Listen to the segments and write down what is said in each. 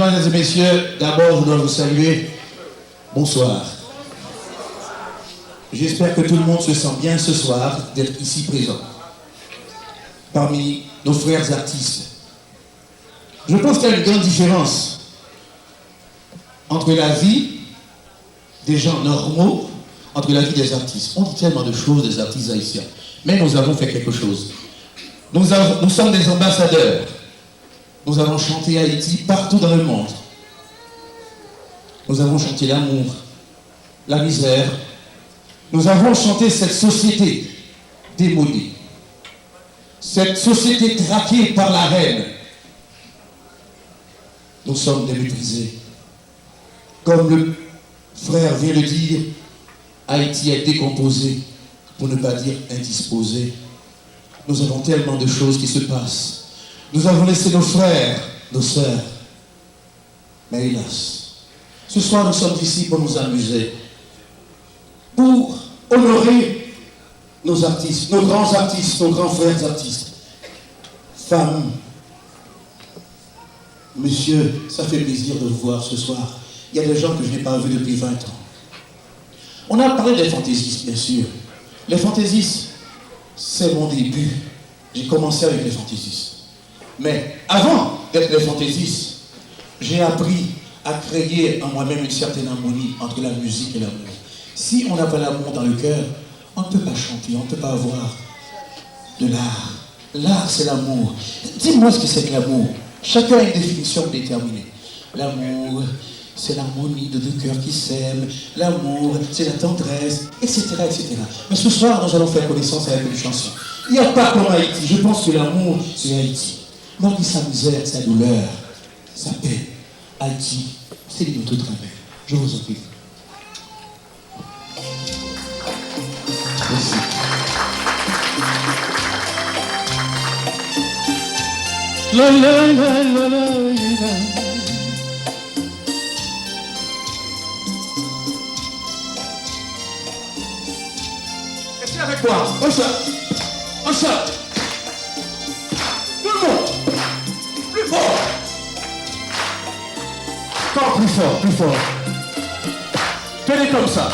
Mesdames et messieurs, d'abord je dois vous saluer. Bonsoir. J'espère que tout le monde se sent bien ce soir d'être ici présent. Parmi nos frères artistes. Je pense qu'il y a une grande différence entre la vie des gens normaux, entre la vie des artistes. On dit tellement de choses des artistes haïtiens. Mais nous avons fait quelque chose. Nous sommes des ambassadeurs. Nous avons chanté Haïti partout dans le monde. Nous avons chanté l'amour, la misère. Nous avons chanté cette société démodée. Cette société traquée par la reine. Nous sommes des méprisés. Comme le frère vient de dire, Haïti est décomposé, pour ne pas dire indisposé. Nous avons tellement de choses qui se passent. Nous avons laissé nos frères, nos sœurs. Mais hélas, ce soir nous sommes ici pour nous amuser, pour honorer nos artistes, nos grands frères artistes. Femmes, monsieur, ça fait plaisir de vous voir ce soir. Il y a des gens que je n'ai pas vus depuis 20 ans. On a parlé des fantaisistes, bien sûr. Les fantaisistes, c'est mon début. J'ai commencé avec les fantaisistes. Mais avant d'être les fantaisistes, j'ai appris à créer en moi-même une certaine harmonie entre la musique et l'amour. Si on n'a pas l'amour dans le cœur, on ne peut pas chanter, on ne peut pas avoir de l'art. L'art, c'est l'amour. Dis-moi ce que c'est que l'amour. Chacun a une définition déterminée. L'amour, c'est l'harmonie de deux cœurs qui s'aiment. L'amour, c'est la tendresse, etc., etc. Mais ce soir, nous allons faire connaissance avec une chanson. Il n'y a pas comme Haïti. Je pense que l'amour, c'est Haïti. Malgré sa misère, sa douleur, sa peine, Haïti, c'est notre travail. Je vous en prie. Merci. La la la la la la. Est-ce avec moi? On chante. On chante. Tout le monde. Plus fort. Encore plus fort, plus fort. Tenez comme ça.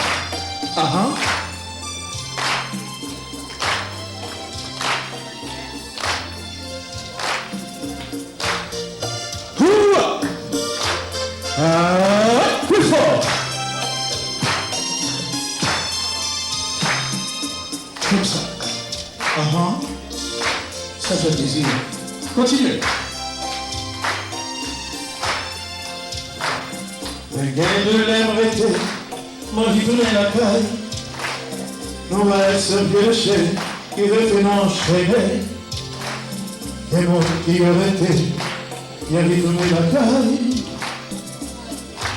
Plus fort. Comme ça. Ça fait plaisir. Continuez. Le gain de l'aimerait m'en vie tourner la caille. Nous va se piocher, qui veut que non enchaîner. Et moi qui aurait été, il y a vie tourner la caille.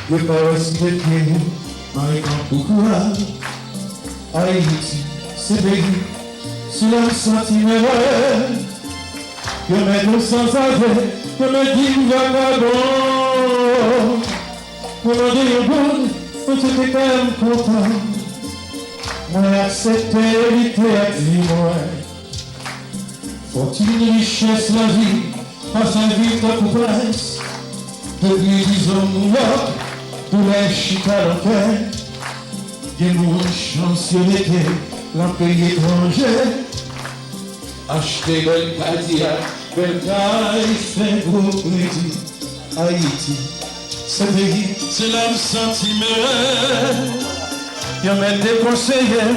Je pas respecter, Marie pourquoi Haïti, c'est pays, c'est un sentiment. Je mets tout sans arrêt, je me dis vagabond. Pour me dire bon, on se fait quand même content. Moi accepter l'été à dis-moi. Faut-il richesse la vie, passe un vite à coup presse. Depuis disons New York, pour les chita l'enfer. J'ai mon chance sur l'été, l'un pays étranger. Acheter belle Cadillac, belle caille, fait gros crédit. Haïti. Ce pays, c'est l'âme sentiment. Y'a même des conseillers,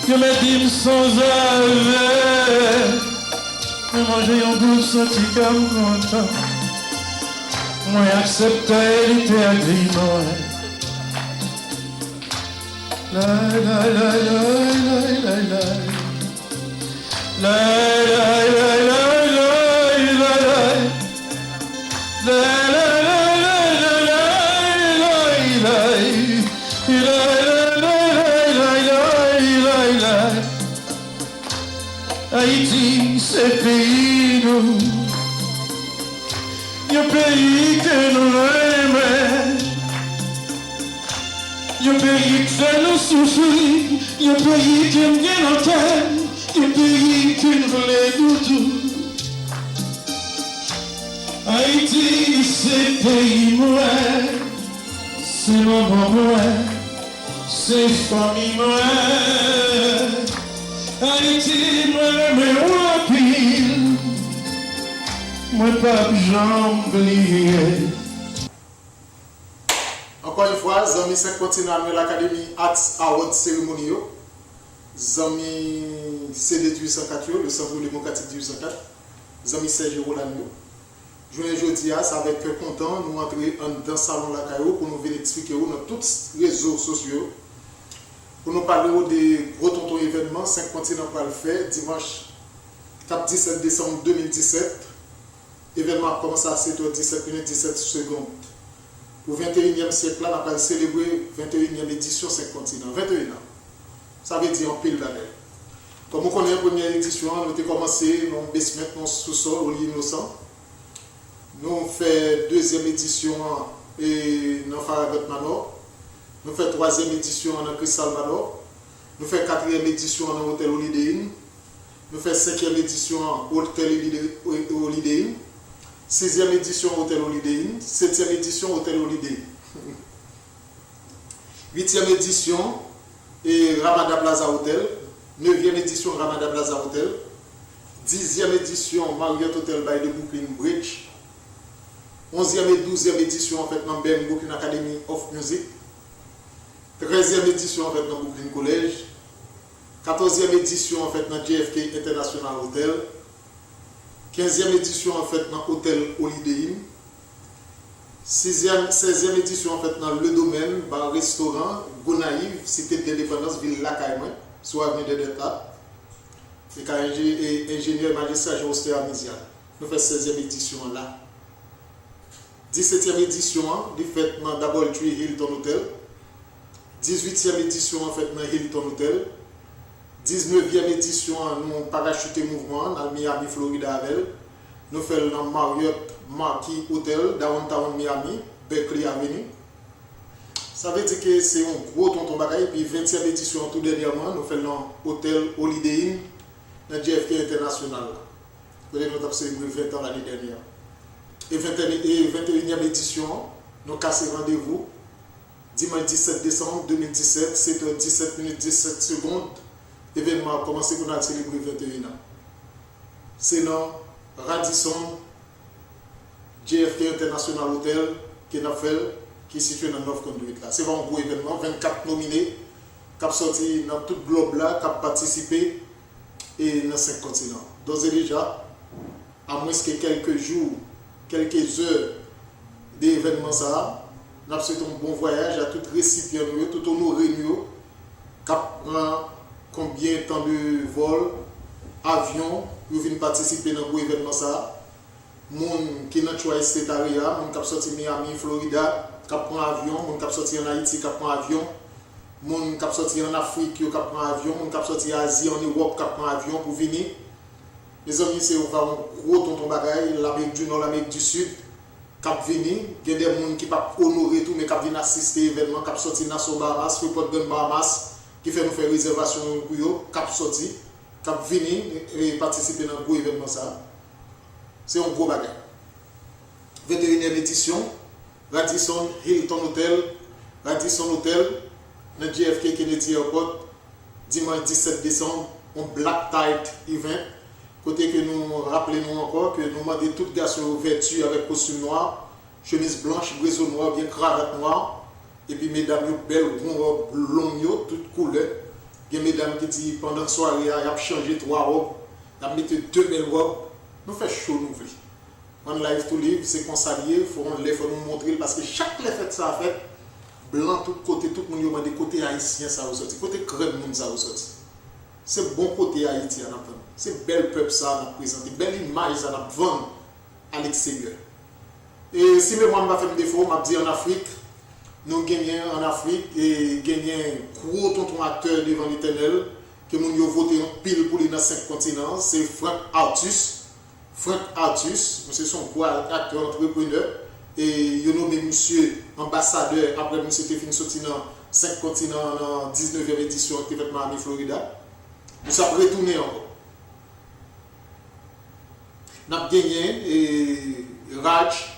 y'a même des sans arrêt. Mais moi j'ai un goût senti comme content. Moi accepter l'été agrément. La la la la la la la. La la la la la la la. Haïti, c'est pays nous, un pays que nous aimons, un pays qui fait nous souffrir, un pays qui aime bien l'entendre, un pays qui nous voulait nous tout. Haïti, c'est pays moi, c'est maman moi, c'est famille moi. Haïti, moi, moi, pile, moi, pas jambe liée. Encore une fois, Zami 5 continue à l'Académie Arts Award Ceremony. Zami CD du 804, le Centre démocratique du 804. Zami Serge Rolando. Je viens aujourd'hui, c'est avec content, nous entrer dans le salon la Caillou pour nous venir expliquer dans tous les réseaux sociaux. Pour nous parler des gros tontons événements, 5 continents pour le faire, dimanche 17 décembre 2017. Événement a commencé à 7h17 minutes 17 secondes. Au 21e siècle, là, on a célébré 21e édition 5 continents. 21 ans. Ça veut dire en pile d'années. Comme on connaît la première édition, nous avons commencé dans le basement, dans le sous-sol, au lit innocent. Nous avons fait deuxième édition dans Faragot Manor. Nous avons fait troisième édition dans Crystal Manor. Nous avons fait quatrième édition dans l'hôtel Holiday Inn. Nous avons fait cinquième édition dans Holiday Inn. 6e édition Hôtel Holiday Inn, 7e édition Hôtel Holiday Inn, 8e édition et Ramada Plaza Hotel, 9e édition Ramada Plaza Hotel, 10e édition Marriott Hotel by the Brooklyn Bridge, 11e et 12e édition en fait dans Brooklyn Academy of Music, 13e édition en fait dans Brooklyn College, 14e édition en fait dans JFK International Hotel, 15e édition en fait dans l'hôtel Holiday Inn, 16e édition en fait dans le domaine, bar restaurant, Gonaïve, cité de l'indépendance, ville Lacaille, soit avenue de Delta, et ingénieur magistrat José Amizia. Nous faisons 16e édition là. 17e édition, nous faisons dans Doubletree Hilton Hotel. 18e édition en fait dans Hilton Hotel. 19e édition, nous parachuté mouvement dans Miami, Florida. Nous faisons dans Marriott Marquis Hotel, Downtown Miami, Berkeley Avenue. Ça veut dire que c'est un gros tonton bagaille. Puis 20e édition, tout dernièrement, nous faisons dans l'hôtel Holiday Inn, dans JFK International. Nous avons célébré 20 ans l'année dernière. Et 21e édition, nous cassons rendez-vous dimanche 17 décembre 2017, 7h17 minutes 17 secondes. L'événement a commencé pour nous célébrer 21 ans. C'est dans Radisson JFK International Hotel qui est situé dans North Conduit. C'est vraiment un gros événement. 24 nominés qui ont sorti dans tout le globe là, qui ont participé et dans 5 continents. D'ores et déjà, à moins que quelques jours, quelques heures d'événement, nous avons souhaité un bon voyage à tout récipient, tout honoré, qui combien de temps de vol, avion, vous venez participer dans l'événement ça. Moun qui n'a choisi cette area, moun qui sorti Miami, Florida, qui prend avion, moun qui sorti en Haïti, qui prend avion, moun qui sorti en Afrique, qui prend avion, moun qui sorti en Asie, en Europe, qui prend avion pour venir. Mes amis, c'est un gros tonton bagaille, l'Amérique du Nord, l'Amérique du Sud, qui venir. Il y a des gens qui ne peuvent pas honorer tout, mais qui viennent assister à l'événement, qui sorti Nassau Bahamas, Freeport Gun Bahamas, qui fait nous faire réservation pour eux, qui sorti, qui venir et participer dans le gros événement ça. C'est un gros bagage. 21e édition, Radisson Hilton Hotel, Radisson Hotel, dans JFK Kennedy Airport, dimanche 17 décembre, un Black Tie event. Côté que nous rappelons encore que nous demandons toutes les garçons vêtus avec costume noir, chemise blanche, blouson noir, bien cravate noire, et puis mesdames, belles robes longues, toutes couleurs. Il y a mesdames qui disent pendant la soirée, il a changé 3 robes, il a mis 2 belles robes. Nous faisons chaud, nous voulons. On live to live, c'est qu'on s'allie, il faut nous montrer parce que chaque fête ça a fait, blanc tout côté, tout le monde a des côtés haïtiens ça a sorti, côté crème ça a sorti. C'est bon côté haïtien, c'est bel peuple ça a présenté, belle image ça a vendu à l'extérieur. Et si moi je fais un défaut, je dis en Afrique, nous gagnons en Afrique et gagnons gros tonton acteur devant l'éternel, que nous avons voté en pile pour les 5 continents, c'est Frank Artus. Frank Artus, c'est son acteur entrepreneur, et il a nommé monsieur ambassadeur après monsieur Stéphane sorti dans 5 continents dans 19e édition qui est faite Miami, Florida. Nous sommes retournés encore. Nous avons gagné et Raj,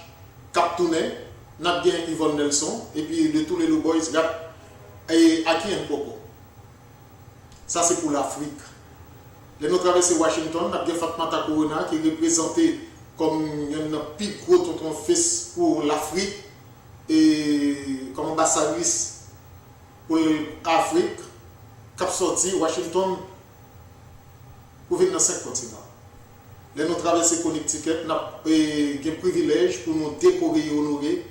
Cap Tourné, n'a bien Yvonne Nelson, et puis de tous les Lou Boys, et Aki Nkoko. Ça, c'est pour l'Afrique. Les nous traversé Washington, n'a bien Fatmata Corona qui est représenté comme un plus gros tonton fils pour l'Afrique et comme ambassadrice pour l'Afrique, qui a sorti Washington pour venir dans 5 continents. Les nous traversé Connecticut, nous avons un privilège pour nous décorer et honorer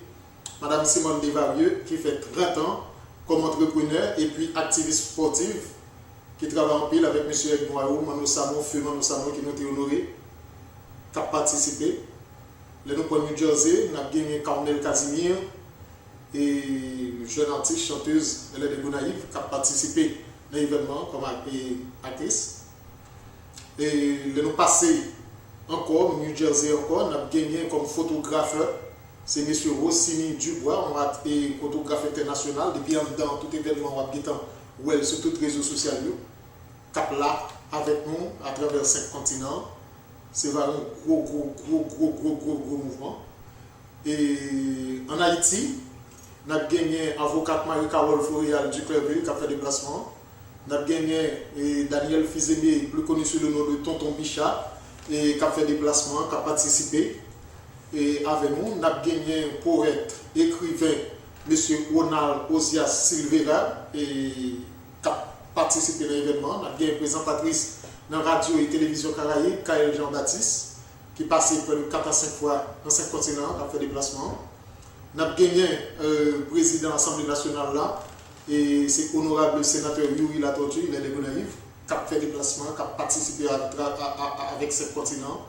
Madame Simone Desvarieux qui fait 30 ans comme entrepreneur et puis activiste sportive qui travaille en pile avec M. Egnoirou, Mano Samon, Feu Mano Samon qui nous a honoré, qui a participé. Les nous pour New Jersey, nous avons gagné Carmel Casimir et jeune artiste, chanteuse Hélène de Gonaïve qui a participé dans l'événement comme actrice. Et les nous passé encore, New Jersey encore, nous avons gagné comme photographe. C'est M. Rossini Dubois, on a été photographe international. Depuis dans tout événement, on a été sur tous les réseaux sociaux. Cap là avec nous à travers 5 continents. C'est vraiment un gros mouvement. Et en Haïti, nous avons gagné avocat Marie-Carole Florial du Clairville qui a fait déplacement. Nous avons gagné Daniel Fizemé, plus connu sous le nom de Tonton Bichat, qui a fait déplacement, qui a participé. Et avec nous, nous avons gagné un poète, écrivain, M. Ronald Osias Silvera, et qui a participé à l'événement. Nous avons gagné une présentatrice dans la radio et télévision Caraïbe, Kael Jean-Baptiste, qui passait près de 4 à 5 fois dans 5 continents, qui a fait déplacement. Nous avons gagné le président de l'Assemblée nationale là, et c'est honorable sénateur Yuri Latortu, il est de Gonaïve, qui a fait déplacement, qui a participé avec 5 continents.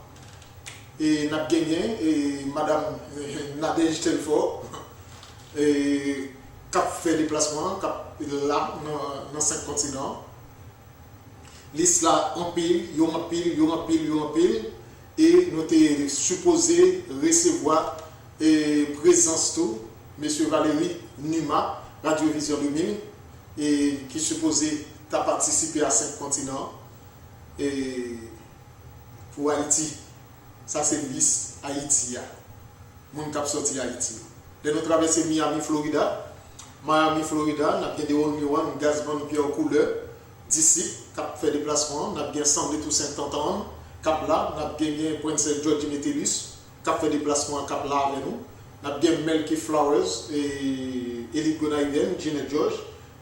Et nous avons gagné Mme Nadège Telfort, qui a fait déplacement là dans 5 continents. L'islam en pile, et nous sommes supposés recevoir présence tout, M. Valérie Numa, Radio-Vision 2000, et qui supposé participer à 5 continents. Et pour Haïti, ça c'est liste Haïti. Mon cap sorti Haïti. Nous traversons Miami, Florida. Nous avons des Only One, Gazban Pierre Couleur, d'ici, qui a fait déplacement. Nous avons Sandé Toussaint Tantan, cap là. Nous avons gagné Prince George Metellus, qui a fait déplacement cap là avec nous. Nous avons gagné Melky Flowers et Elie Gonaïven, Jeanette George,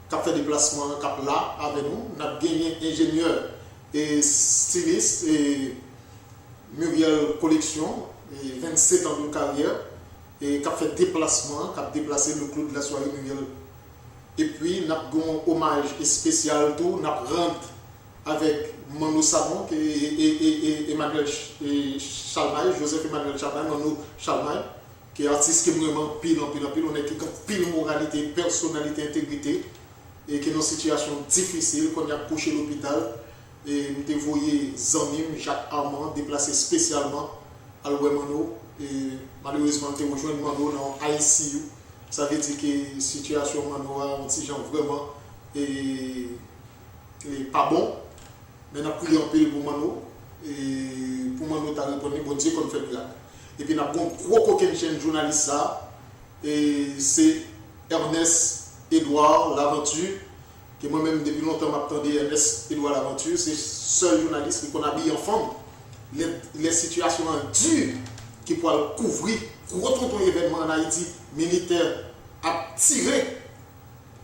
qui a fait déplacement cap là avec nous. Nous avons gagné ingénieur et styliste et Muriel Collection, 27 ans de carrière, et qui a fait déplacement, qui a déplacé le clou de la soirée Muriel. Et puis, nous avons un hommage spécial, tout, nous rentré avec Mano Samon et Emmanuel Chalmaille, Joseph Emmanuel Chalmaille, Mano Chalmaille, qui est artiste qui est vraiment pile, on est qui a pile moralité, personnalité, intégrité, et qui est dans une situation difficile, qu'on a couché l'hôpital. Et nous avons envoyé Zanim, Jacques Armand, déplacé spécialement à l'Ouemano. Et malheureusement, nous avons rejoint Mano dans ICU. Ça veut dire que la situation Mano a un petit genre vraiment et pas bon. Mais nous avons prié un peu pour Mano. Et pour Mano, tu as répondu, bon Dieu, qu'on fait bien. Et puis nous avons un gros coquin chaîne journaliste, et c'est Ernest Edouard Laventure. Que moi-même, depuis longtemps, m'attendais Ernest Edouard Laventure, c'est le seul journaliste qu'on habille en forme. Les situations dures qui pourraient couvrir, retrouver un événement en Haïti, militaire, à tirer,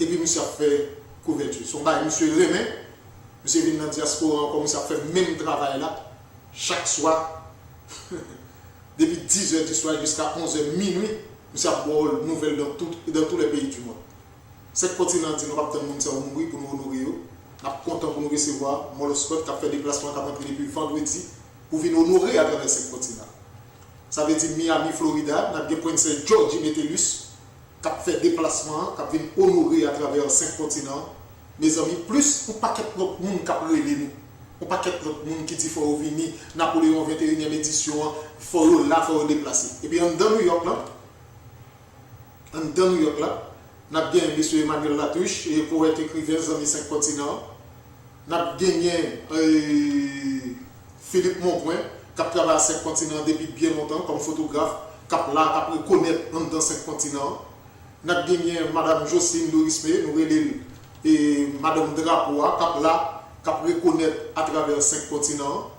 et puis monsieur a fait couverture. Son bail, monsieur Rémy, monsieur vient dans la diaspora, comme ça fait le même travail là, chaque soir, depuis 10h du soir jusqu'à 11h minuit, monsieur a une nouvelle dans tous les pays du monde. Cette continent dit nous pas tant de monde mourir pour nous honorer. Nous sommes contents pour nous recevoir. Moloscott qui a fait déplacement qui a rentré depuis vendredi pour venir honorer à travers ce continent. Ça veut dire Miami, Florida, nous avons Prince George Metellus qui a fait déplacement, qui a venu honorer à travers 5 continents. Mes amis, plus un paquet de monde qui a relé nous. Un paquet de monde qui dit qu'il faut venir Napoléon 21e édition, il faut déplacer. Et puis dans New York là, nous avons gagné M. Emmanuel Latouche, poète écrivain dans 5 continents. Nous avons gagné Philippe Monpoint, qui a travaillé à 5 continents depuis bien longtemps comme photographe, cap là, cap reconnaître dans 5 continents. Nous avons gagné Mme Jocelyne Dorisme, nous avons et Mme Drapoa, cap là, cap reconnaître à travers 5 continents.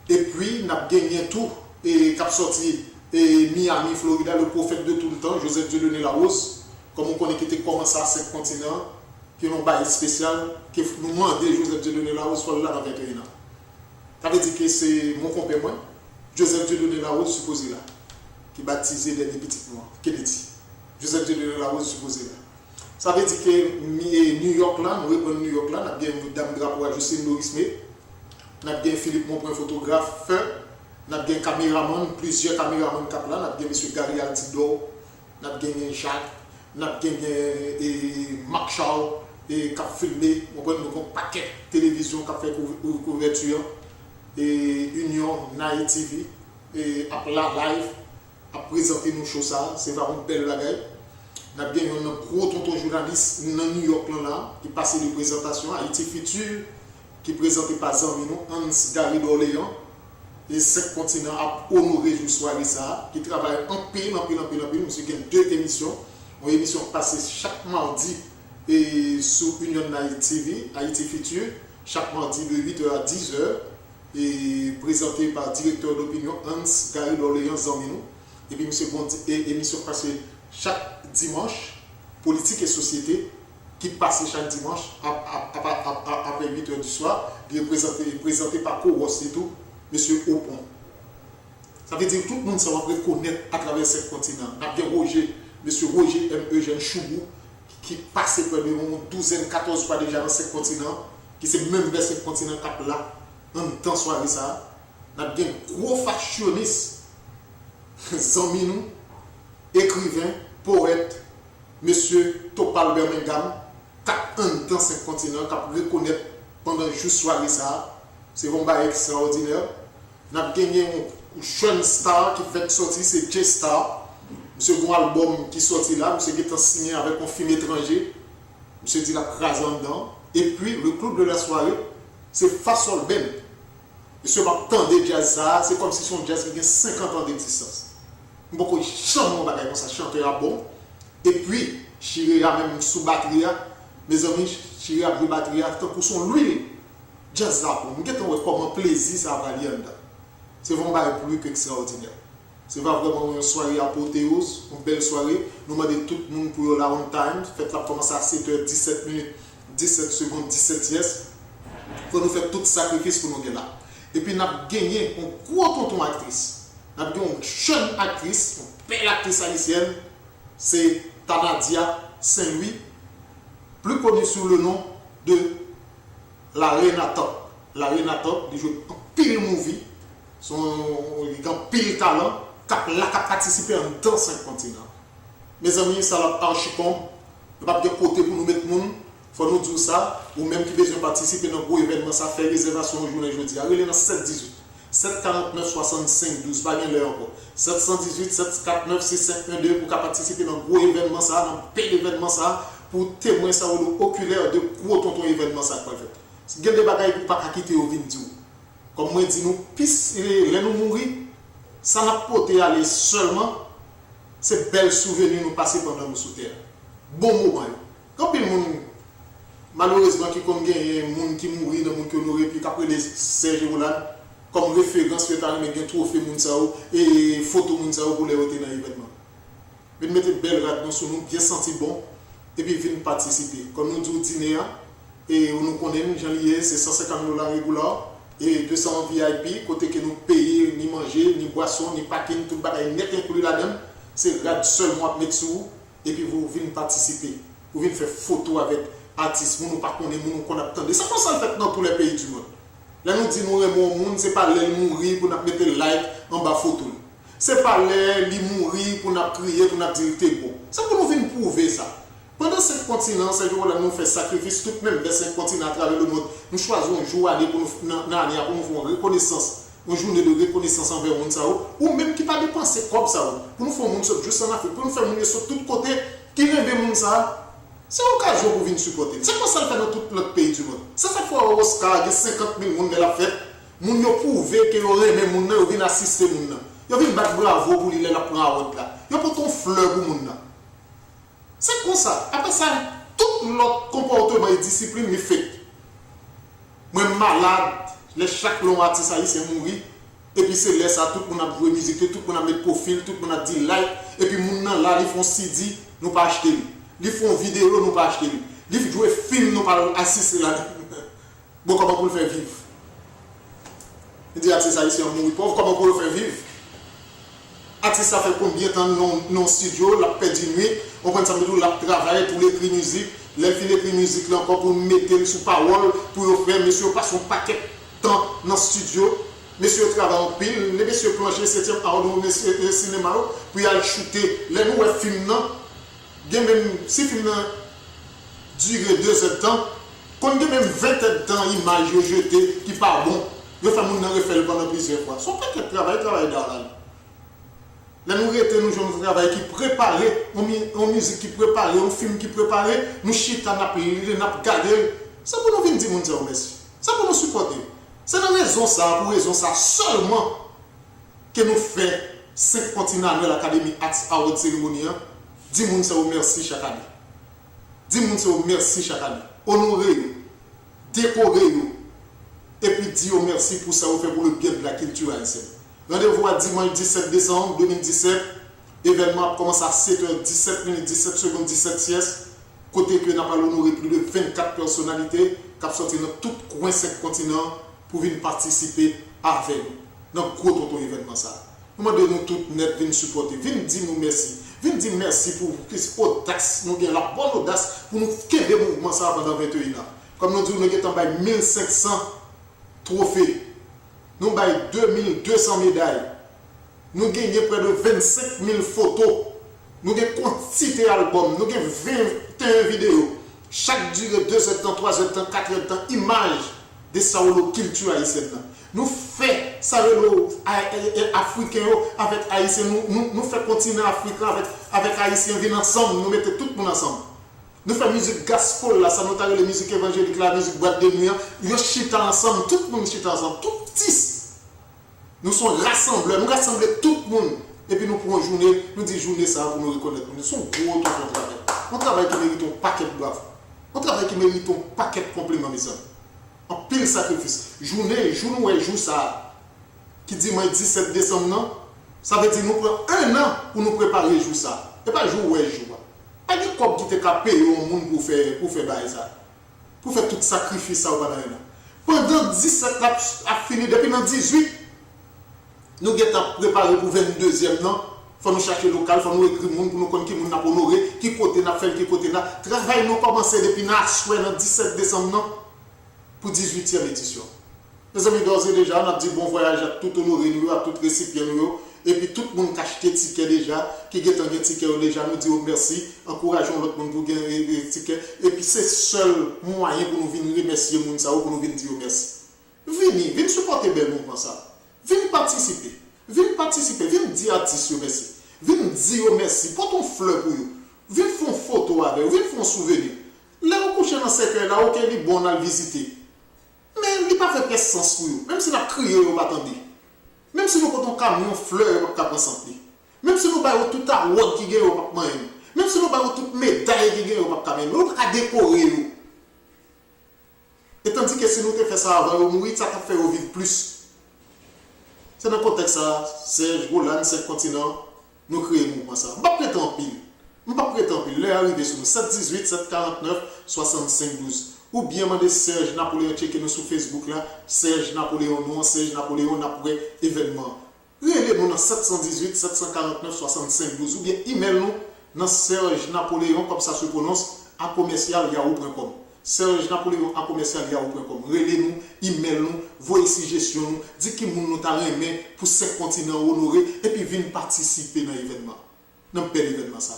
Et puis, nous avons gagné tout, et cap sorti et Miami, Florida, le prophète de tout le temps, Joseph Dieudonné Larose, comme on connaît qui était commencé à 5 continents, qui ont un bail spécial, qui nous demande Joseph Dieudonné Larose, soit là avec eux. Ça veut dire que c'est mon compagnon, Joseph Dieudonné Larose, supposé là, qui baptisé les petits noirs, Kennedy. Joseph Dieudonné Larose, supposé là. Ça veut dire que New York là, nous reprenons New York là, nous avons Dame Drapeau à Jocelyne Dorisme, nous avons Philippe Monpoint, photographe, nous avons caméraman, plusieurs caméramans cap là, nous avons M. Gary Altidor, nous avons Jacques, nous avons Marc Charles, et qui a filmé, nous avons un paquet de télévision qui a fait couverture, et Union, Naï TV, et Apla Live, a présenté nos choses, c'est vraiment une belle bagaille. Nous avons un gros tonton journaliste dans New York là, qui passait des présentations, Haïti Futur, qui présentait par exemple Hans Gary d'Orléans, et 5 continents à honorer une soirée ça, qui travaille en pile, monsieur qui a 2 émissions, une émission passée chaque mardi et sur Union Naï TV, Haïti Futur, chaque mardi de 8h à 10h, et présenté par le directeur d'opinion Hans Gary d'Orléans Zamino. Et puis monsieur Bondi, émission passée chaque dimanche, politique et société, qui passe chaque dimanche après 8h du soir, présenté par Coros et tout, monsieur Opon. Ça veut dire que tout le monde s'en va reconnaître à travers ce continent. Nous avons Roger, monsieur Roger M. Eugène Choubou, qui passe près de 12, 14 fois déjà dans ce continent, qui c'est même vers ce continent cap là, en temps soirée ça. Nous avons un gros factionniste, Zaminou, écrivain, poète, monsieur Topal Birmingham, qui a un temps ce continent, qui a reconnaître pendant juste soirée ça. C'est vraiment extraordinaire. Nous avons gagné un jeune star qui fait sortir, c'est J-Star. Monsieur bon album qui sorti là, monsieur qui est signé avec un film étranger. Monsieur dit la crase en dedans. Et puis le club de la soirée, c'est Fasol Ben. Monsieur m'a tendé jazz ça, c'est comme si son jazz qui a 50 ans d'existence. Beaucoup de chants mon bagage comme ça, chanter à bon. Et puis, Chiré a même sous batterie, mes amis, Chiré a pris batterie, tant pour son lui. Jazz là pour nous, comment plaisir ça va aller dedans. C'est vraiment plus qu'extraordinaire. C'est vraiment une soirée apothéose, une belle soirée. Nous demandons tout le monde pour la on time. Faites la commence à 7h, 17 minutes, 17 secondes, 17 yes. Il faut nous faire tout sacrifice pour nous gagner là. Et puis nous avons gagné une gros tonton actrice. Nous avons gagné une jeune actrice, une belle actrice haïtienne. C'est Tanadia Saint-Louis, plus connue sous le nom de la Reina Top. La Reina Top, elle joue en pile movie, il a pile talent, qui a participé dans 5 continents. Mes amis, ça l'a archi-com, il n'y a pas de côté pour nous mettre le monde, il faut nous dire ça, ou même qui besoin participer dans un gros événement, ça fait réservation aujourd'hui jeudi. Allez dans 718, 749 65 12, pas bien l'heure encore. 718 749 6512 pour participer dans un gros événement, ça, dans un pays d'événement, ça, pour témoigner ça au oculaire de gros tonton événement, ça, quoi. Si vous avez des bagailles pour ne pas quitter au vin, comme moi dis nous, pis les nous mourir, ça n'a pas été aller seulement, ces belles souvenirs nous passer pendant nous sous terre. Bon moment. Quand il y a malheureusement qui comme des gens qui mourent, des gens qui honorent, puis après les Serge Roland, comme référence, fait arriver un trophée Mounsao et photo Mounsao pour les ôter dans l'événement. Mais nous mettons belle radio sur nous, bien senti bon, et puis venir participer. Comme nous disons dîner, et nous connaissons, Jean-Lié, c'est $150 régulier et 200 VIP, côté que nous payons, ni manger, ni boisson, ni packing, tout le bagage net inclus là-dedans. C'est seulement mettre sous, et puis vous venez participer. Vous venez faire photo avec artistes, nous ne pas connaître, nous qu'on attend. C'est comme ça fait dans tous les pays du monde. Là nous disons nous aimons le monde, c'est pas les mourir pour nous mettre like en bas photo. C'est pas les mourir pour nous crier, pour nous dire que c'est bon. C'est pour nous venir prouver ça. Pendant 5 continents, ces jours-là, nous faisons sacrifice, tout même des 5 continents à travers le monde. Nous choisissons un jour pour nous faire une reconnaissance, une journée de reconnaissance envers le monde, ou même qui ne pas dépenser comme ça, pour nous faire un monde juste en Afrique, pour nous faire un monde sur tous côtés, qui rêve le monde ça. C'est une occasion pour venir supporter. C'est comme ça le fait dans tout le pays du monde. Ça fait fois au Oscar, il y a 50 000 personnes de la fête, nous avons prouvé que nous aimons le monde, nous venons assister le monde. Yo vinn battre bravo pour lui, la prend à route là. Yo pour ton fleur pour moun là. C'est comme ça. Après ça, tout l'autre comportement et discipline me fait. Moi malade, les chaque long artiste haïtien mourir. Et puis c'est là ça, tout le monde a joué musique, tout le monde a mis profil, tout le monde a dit like. Et puis moun nan là, ils font CD, nous pas acheter. Ils font vidéo, nous pas acheter. Ils jouent film, nous pas assister là. Bon, comment pour le faire vivre? Il dit artiste haïtien mourir pauvre, comment pour le faire vivre? Artiste ça fait combien de temps non studio, la paix du nuit, on prend ça pour la travailler pour l'écrire musique, les filles écrire musique là encore pour mettre sous parole, pour faire monsieur passe un paquet de temps dans le studio. Monsieur travaille en pile, les messieurs plancher 7e art de monsieur cinéma pour y aller shooter les nouveaux films là. Même si film là dure 2 heures de temps, quand il y a même 20 heures de temps image jetée qui pas bon, il faut moun nan refaire pendant plusieurs fois. Son paquet de travail dans là. Là, nous avons un travail qui prépare, une musique qui prépare, un film qui prépare, nous chita, nous regardons. Ça pour nous venir dire merci. Ça pour nous supporter. C'est la raison ça, pour raison ça seulement que nous faisons 5 continents à l'Académie Arts Award Cérémonie. Dis-moi merci chaque année. Dis-moi merci chaque année. Honorer, décorer, et puis dire merci pour ça, vous fait pour le bien de la culture haïtienne. Rendez-vous à dimanche 17 décembre 2017. Événement commence à 7h17 17 secondes 17 siestes. Côté que nous avons honoré plus de 24 personnalités qui sont sorties dans tout coin 5 continents pour venir participer avec nous dans le gros tonton événement. Nous demandons tous net venir supporter. Venez dire nous merci. Venez dire merci pour l'audace. Nous avons la bonne audace pour nous faire des mouvements pendant 21 ans. Comme nous disons, nous avons 1500 trophées. Nous avons 2200 médailles. Nous avons près de 25 000 photos. Nous avons quantité d'albums. Nous avons 21 vidéos. Chaque durée 2 heures de temps, 3 heures de temps, 4 heures de temps, image de sa culture haïtienne. Nous faisons ça africain avec haïtien. Nous faisons continent africain avec haïtien. Venir ensemble, nous mettons tout le monde ensemble. Nous faisons musique gospel, là, ça nous parle de musique évangélique, la musique boîte de nuit. Nous chita ensemble, tout le monde chita ensemble, tout petit. Nous sommes rassemblés, nous rassemblons tout le monde. Et puis nous prenons une journée, nous disons journée ça pour nous reconnaître. Nous sommes gros tout notre travail. Un travail qui mérite un paquet de bravo. Un travail qui mérite un paquet de compliments, mes amis. Un pile sacrifice. Journée, jour ça, qui dit moi 17 décembre, non, ça veut dire nous prenons 1 an pour nous préparer le jour ça. Et pas jour jour. Pas de quoi qui te payé au monde pour faire ça. Pour faire tout sacrifice ça pendant 1 an. Pendant 17 a fini, depuis dans 18, nous avons préparé pour 22e non. Il faut nous chercher local, il faut nous écrire pour nous connaître qui nous avons honoré, qui côté n'a fait, qui côté n'a. Travail nous commencé depuis le 17 décembre non, pour 18e édition. Mes amis, d'ores et déjà, on a dit bon voyage à tout honoré, à tout récipient. Et puis tout le monde qui a acheté ticket déjà, qui a un ticket déjà, nous disons merci, encourageons l'autre monde pour gagner des tickets. Et puis c'est le seul moyen pour nous venir remercier les gens, pour nous venir dire merci. Venez supporter bel mouvement ça. Venez participer, venez dire artiste merci. Venez dire merci, porte une fleur pour vous. Venez faire une photo avec vous, venez faire un souvenir. Là, vous couchez dans ce secret là, ok, il est bon à visiter. Mais il n'a pas fait sens pour vous. Même si vous avez crié, vous attendez. Même si nous avons un camion fleur, vous pas sentir. Même si nous avons tout à l'autre qui gagne, vous pas même si nous avons toute médaille qui gagne, vous pas vous pas décorer. Et tandis que si nous avons fait ça avant, vous mourir, ça fait vivre plus. C'est dans le contexte ça, Serge, Roland, 5 continents, nous créons un mouvement ça. Je ne vais pas prétendre pile. Je ne vais pas prétendre pile. Là, arrivé sur nous 718 749 65 12. Ou bien demander Serge Napoléon, checker nous sur Facebook là, Serge Napoléon, non, Serge Napoléon, après événement. Relez-nous dans 718 749 65 12 ou bien email nous dans Serge Napoléon, comme ça se prononce, à commercial.yahoo.com. Serge Napoléon à commercial.yahoo.com. Relez-nous, email nous, voyez suggestions nous, dites qui nous t'a aimé pour 5 continents honorés et puis venez participer dans l'événement. Dans quel événement ça.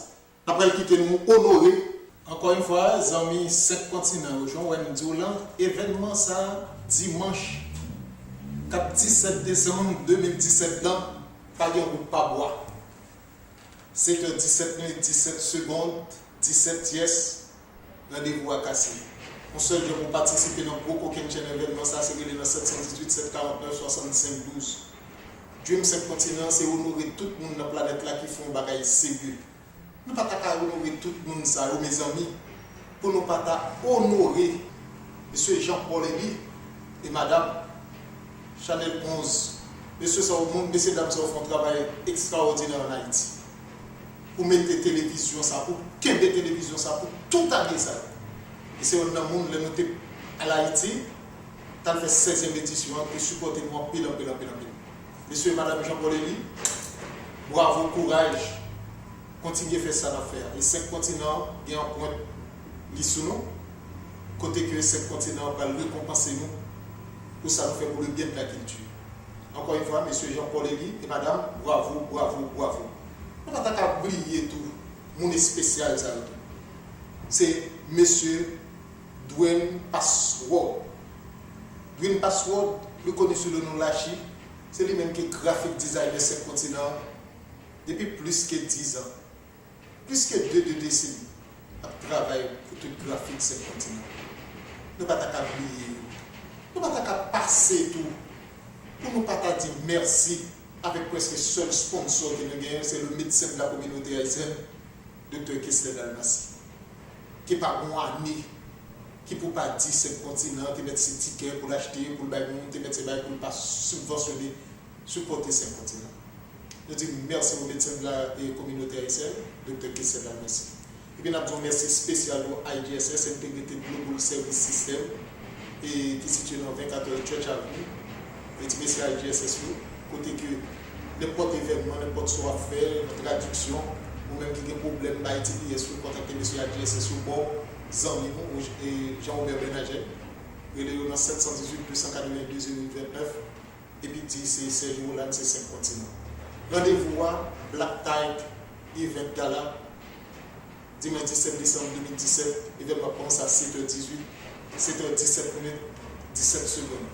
Après quitter nous honorer. Encore une fois, les amis 5 continents, Jean-Wen Diolan, événement ça, dimanche 17 décembre 2017, pas de route, pas bois. 7h17 minutes 17 secondes, 17 yes, rendez-vous à Cassis. On seul jour pour participer dans le gros coquin chaîne événement, ça c'est dans 718 749 65 12. Dream 5 continents, c'est honorer tout le monde dans la planète là qui font des bagages sérieux. Nous ne pouvons pas honorer tout le monde, ça, mes amis, pour nous pas honorer M. Jean-Paul Elie et Madame Chanel 11. Messieurs, dames, ça font un travail extraordinaire en Haïti. Pour mettre des télévisions, ça, pour qu'un des télévisions, ça, pour tout année ça. Et c'est un monde qui est noté à l'Haïti, qui a fait 16e édition, pour supporter moi pile. Monsieur et Madame Jean-Paul Elie, bravo, courage, continuez à faire ça l'affaire. Et 5 continents, il y a un point sous nous, côté que 5 continents va récompenser nous, pour ça nous fait pour le bien de la culture. Encore une fois, monsieur Jean-Paul Elie et Madame, bravo. On n'a pas qu'à briller tout, mon spécial ça. C'est monsieur Dwayne Password. Dwayne Password, plus connu sous le nom Lachi, c'est lui-même qui est graphic designer 5 continents depuis plus que 10 ans. Plus que 2 décennies à travailler pour tout graphique 5 continents. Nous ne pouvons pas briller, nous ne pouvons pas passer tout. Pour nous pas dire merci avec presque le seul sponsor que nous gagnons, c'est le médecin de la communauté haïtienne, Dr. Kessler Dalmassi, qui n'est pas bon année, qui ne peut pas dire 5 continents, qui met ses tickets pour l'acheter, pour le bailler, qui met ses bails pour ne pas subventionner, supporter 5 continents. Nous disons merci au médecin de la communauté haïtienne, Dr. Kessler Dalmassi. Et puis nous disons merci spécial au IGSS, Integrity Global Service System, et qui est situé dans 24 Church Avenue. Et tu mets sur IGSS, côté que n'importe événement, n'importe soit à faire, notre traduction, ou même qui a des problèmes, bah, il contacter M. IGSS ou bon, Zanmi et Jean-Robert Benager. Il est dans 718 282 029. Et puis c'est Serge Roland, c'est 5 continents. Rendez-vous à Black Tide Event Gala, dimanche 17 décembre 2017. Événement commence à 7h18, 7h17 minutes, 17 secondes.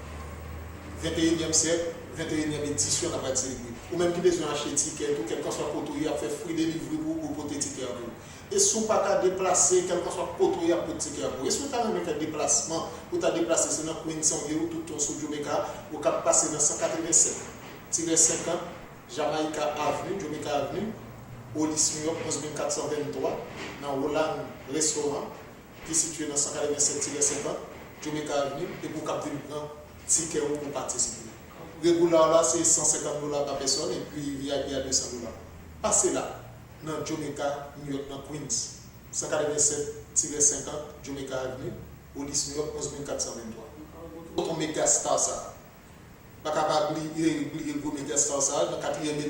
21e siècle, 21e édition, on va dire. Ou même qui besoin d'acheter ticket, ou quel que soit le côté, il a fait fruit délivré pour porter ticket à vous. Et si on ne peut pas déplacer, quel que soit le côté, il a porter ticket à vous. Et si on a fait déplacement, ou tu as déplacé, c'est dans Queens, ou tout ton sous Jamaica, ou tu as passé dans 187-50, Jamaïca Avenue, Jamaica Avenue, au lycée New York 11423, dans Roland Restaurant, qui est situé dans 187-50, Jamaica Avenue, et pour capter le grand ticket pour participer. Régular là, c'est $150 par personne et puis VIP à $200. Passez là, dans Jamaica, New York, dans Queens, 187-50, Jamaica Avenue, au lycée New York 11423. Autre méga star ça. Pas capable de oublier le méga star ça, dans 4e